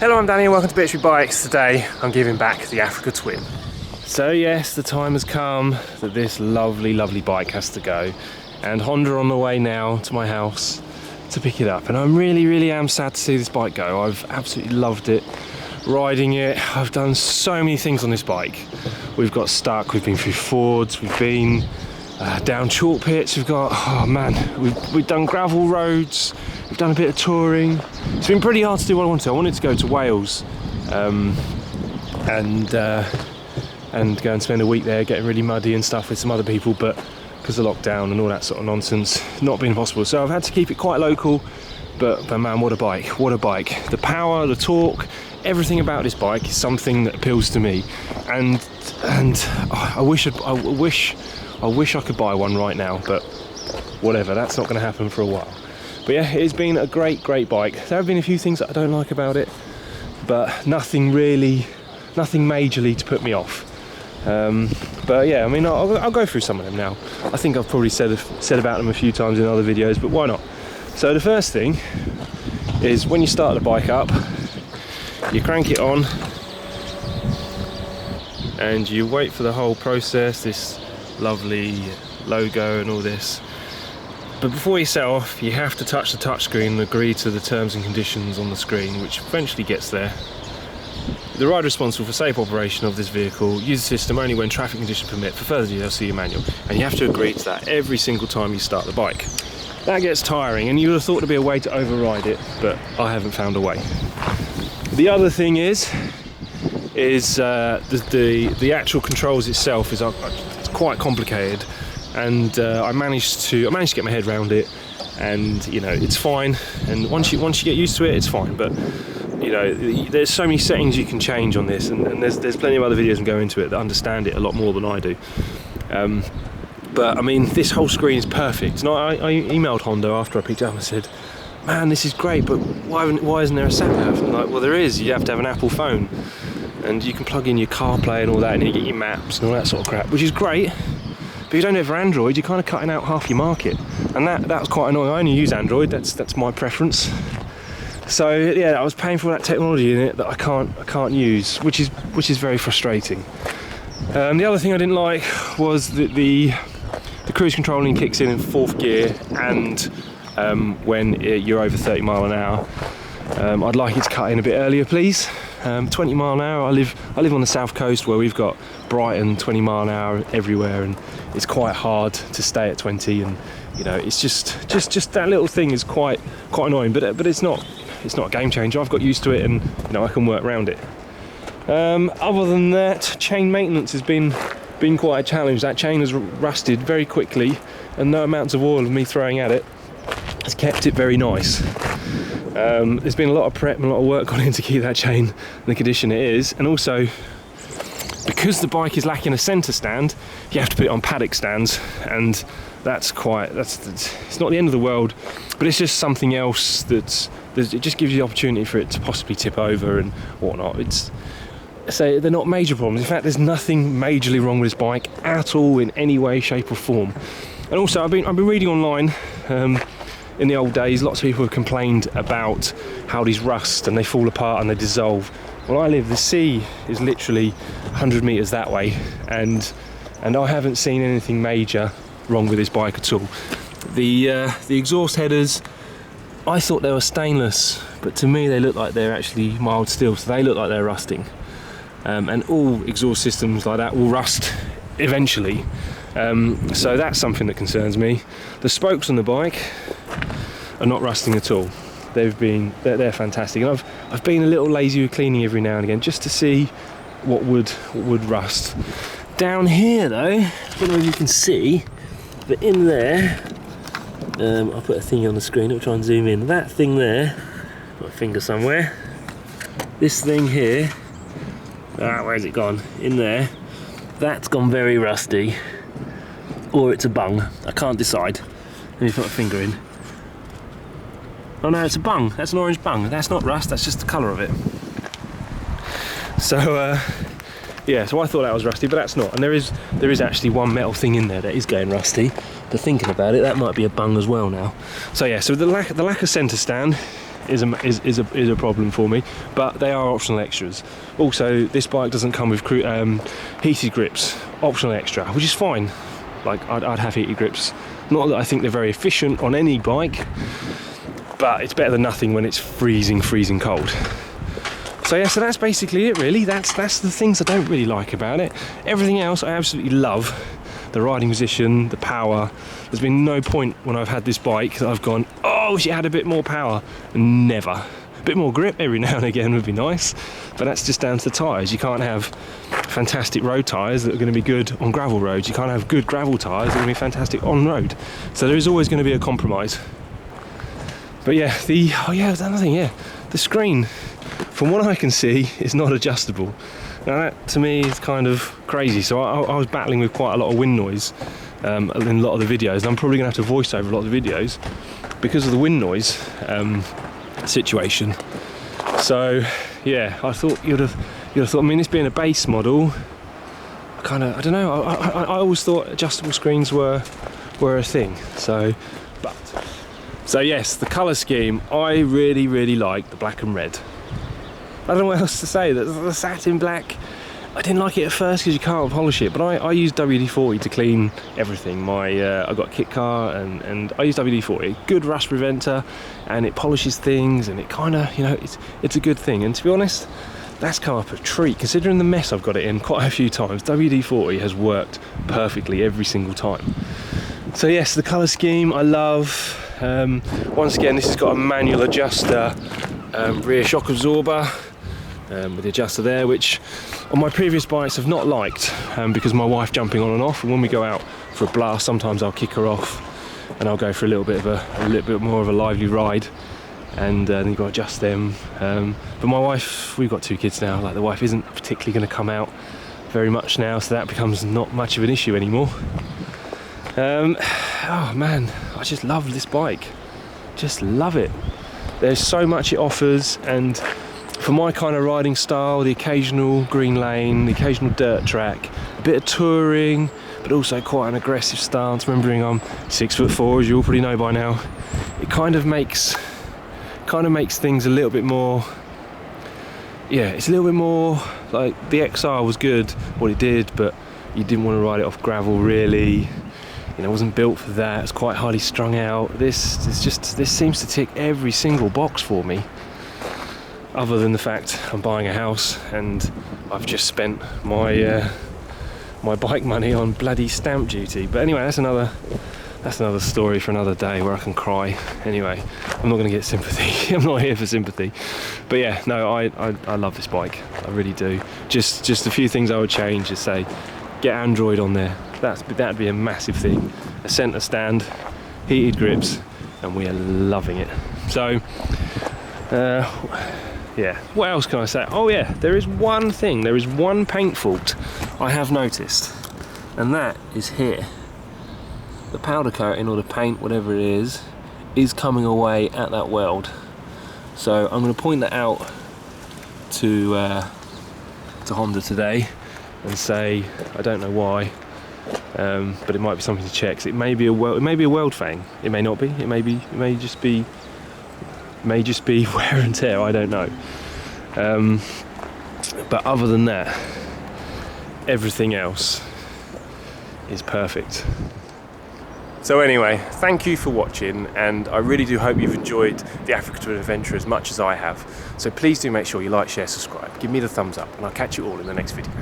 Hello, I'm Danny and welcome to Bitchy Bikes. Today I'm giving back the Africa Twin. So yes, the time has come that this lovely bike has to go, and Honda are on the way now to my house to pick it up, and I'm really am sad to see this bike go. I've absolutely loved it, riding it. I've done so many things on this bike. We've got stuck, we've been through fords, we've been down chalk pits, we've got, oh man, we've done gravel roads, we've done a bit of touring. It's been pretty hard to do what I wanted to. I wanted to go to Wales and go and spend a week there getting really muddy and stuff with some other people, but because of lockdown and all that sort of nonsense, not been possible. So I've had to keep it quite local, but man, what a bike, what a bike. The power, the torque, everything about this bike is something that appeals to me, and I wish I could buy one right now, but whatever, that's not going to happen for a while. But yeah, it's been a great bike. There have been a few things that I don't like about it, but nothing majorly to put me off. But yeah, I mean, I'll go through some of them now. I think I've probably said about them a few times in other videos, but why not? So the first thing is, when you start the bike up, you crank it on and you wait for the whole process, this lovely logo and all this. But before you set off, you have to touch the touchscreen and agree to the terms and conditions on the screen, which eventually gets there. The rider responsible for safe operation of this vehicle uses the system only when traffic conditions permit. For further details, see your manual. And you have to agree to that every single time you start the bike. That gets tiring, and you would have thought there'd be a way to override it, but I haven't found a way. The other thing is the actual controls itself is it's quite complicated, and I managed to get my head around it, and you know, it's fine. And once you get used to it, it's fine. But you know, there's so many settings you can change on this, and there's plenty of other videos and go into it that understand it a lot more than I do. But I mean, this whole screen is perfect. And I emailed Honda after I picked it up and said, man, this is great, but why isn't there a sat nav? And like, well, there is. You have to have an Apple phone, and you can plug in your CarPlay and all that, and you get your maps and all that sort of crap, which is great. But if you don't have Android, you're kind of cutting out half your market, and that was quite annoying. I only use Android. That's my preference. So yeah, I was paying for that technology in it that I can't use, which is very frustrating. The other thing I didn't like was that the cruise controlling kicks in 4th gear, and when you're over 30 mile an hour. I'd like it to cut in a bit earlier, please. 20 mile an hour. I live on the south coast, where we've got Brighton 20 mile an hour everywhere, and it's quite hard to stay at 20. And you know, it's just that little thing is quite annoying. But it's not a game changer. I've got used to it, and you know, I can work around it. Other than that, chain maintenance has been quite a challenge. That chain has rusted very quickly, and no amounts of oil of me throwing at it has kept it very nice. There's been a lot of prep and a lot of work gone in to keep that chain in the condition it is, and also because the bike is lacking a centre stand, you have to put it on paddock stands, and it's not the end of the world, but it's just something else it just gives you the opportunity for it to possibly tip over and whatnot. So they're not major problems. In fact, there's nothing majorly wrong with this bike at all in any way, shape or form. And also, I've been reading online. In the old days, lots of people have complained about how these rust and they fall apart and they dissolve. Where I live, the sea is literally 100 metres that way, and I haven't seen anything major wrong with this bike at all. The exhaust headers, I thought they were stainless, but to me they look like they're actually mild steel, so they look like they're rusting. And all exhaust systems like that will rust eventually. So that's something that concerns me. The spokes on the bike are not rusting at all. They're fantastic, and I've been a little lazy with cleaning every now and again just to see what would rust. Down here though, I don't know if you can see, but in there, I'll put a thingy on the screen. I'll try and zoom in. That thing there, got a finger somewhere. This thing here, where's it gone? In there, that's gone very rusty, or it's a bung. I can't decide. Let me put my finger in. Oh no, it's a bung. That's an orange bung. That's not rust, that's just the colour of it. So yeah, so I thought that was rusty, but that's not. And there is actually one metal thing in there that is going rusty. But thinking about it, that might be a bung as well now. So yeah, so the lack of centre stand is a problem for me, but they are optional extras. Also, this bike doesn't come with heated grips, optional extra, which is fine. Like, I'd have heated grips. Not that I think they're very efficient on any bike, but it's better than nothing when it's freezing cold. So yeah, so that's basically it really. That's the things I don't really like about it. Everything else I absolutely love. The riding position, the power. There's been no point when I've had this bike that I've gone, oh, I wish it had a bit more power. Never. A bit more grip every now and again would be nice, but that's just down to the tyres. You can't have fantastic road tyres that are going to be good on gravel roads. You can't have good gravel tyres that are going to be fantastic on road. So there is always going to be a compromise. But yeah, that's another thing, yeah. The screen, from what I can see, is not adjustable. Now that to me is kind of crazy. So I was battling with quite a lot of wind noise in a lot of the videos, and I'm probably going to have to voice over a lot of the videos because of the wind noise situation. So yeah, I thought you'd have thought. I mean, this being a base model, I don't know. I always thought adjustable screens were a thing. So yes, the colour scheme, I really like the black and red. I don't know what else to say. The satin black, I didn't like it at first because you can't polish it, but I use WD-40 to clean everything. I've got a kit car and I use WD-40, good rust preventer, and it polishes things, and it kind of, you know, it's a good thing. And to be honest, that's come up a treat considering the mess I've got it in quite a few times. WD-40 has worked perfectly every single time. So yes, the colour scheme I love. Once again, this has got a manual adjuster, rear shock absorber, with the adjuster there, which on my previous bikes I've not liked, because my wife jumping on and off, and when we go out for a blast sometimes I'll kick her off and I'll go for a little bit more of a lively ride, and then you've got to adjust them. But my wife, we've got 2 kids now, like the wife isn't particularly going to come out very much now, so that becomes not much of an issue anymore. Oh man, I just love this bike, just love it. There's so much it offers, and for my kind of riding style, the occasional green lane, the occasional dirt track, a bit of touring, but also quite an aggressive stance, remembering I'm 6'4", as you all probably know by now, it kind of makes things a little bit more, yeah, it's a little bit more like the XR was good, what it did, but you didn't want to ride it off gravel really. You know, it wasn't built for that. It's quite highly strung out. This seems to tick every single box for me, other than the fact I'm buying a house and I've just spent my my bike money on bloody stamp duty. But anyway, that's another story for another day where I can cry. Anyway, I'm not going to get sympathy. I'm not here for sympathy. But yeah, no, I love this bike. I really do. Just a few things I would change is say, get Android on there. That'd be a massive thing. A centre stand, heated grips, and we are loving it. So, yeah, what else can I say? Oh yeah, there is one thing, there is one paint fault I have noticed, and that is here. The powder coating or the paint, whatever it is coming away at that weld. So I'm going to point that out to Honda today and say, I don't know why, but it might be something to check. It may be a weld fang. It may not be. It may just be wear and tear. I don't know. But other than that, everything else is perfect. So anyway, thank you for watching, and I really do hope you've enjoyed the Africa to an Adventure as much as I have. So please do make sure you like, share, subscribe, give me the thumbs up, and I'll catch you all in the next video.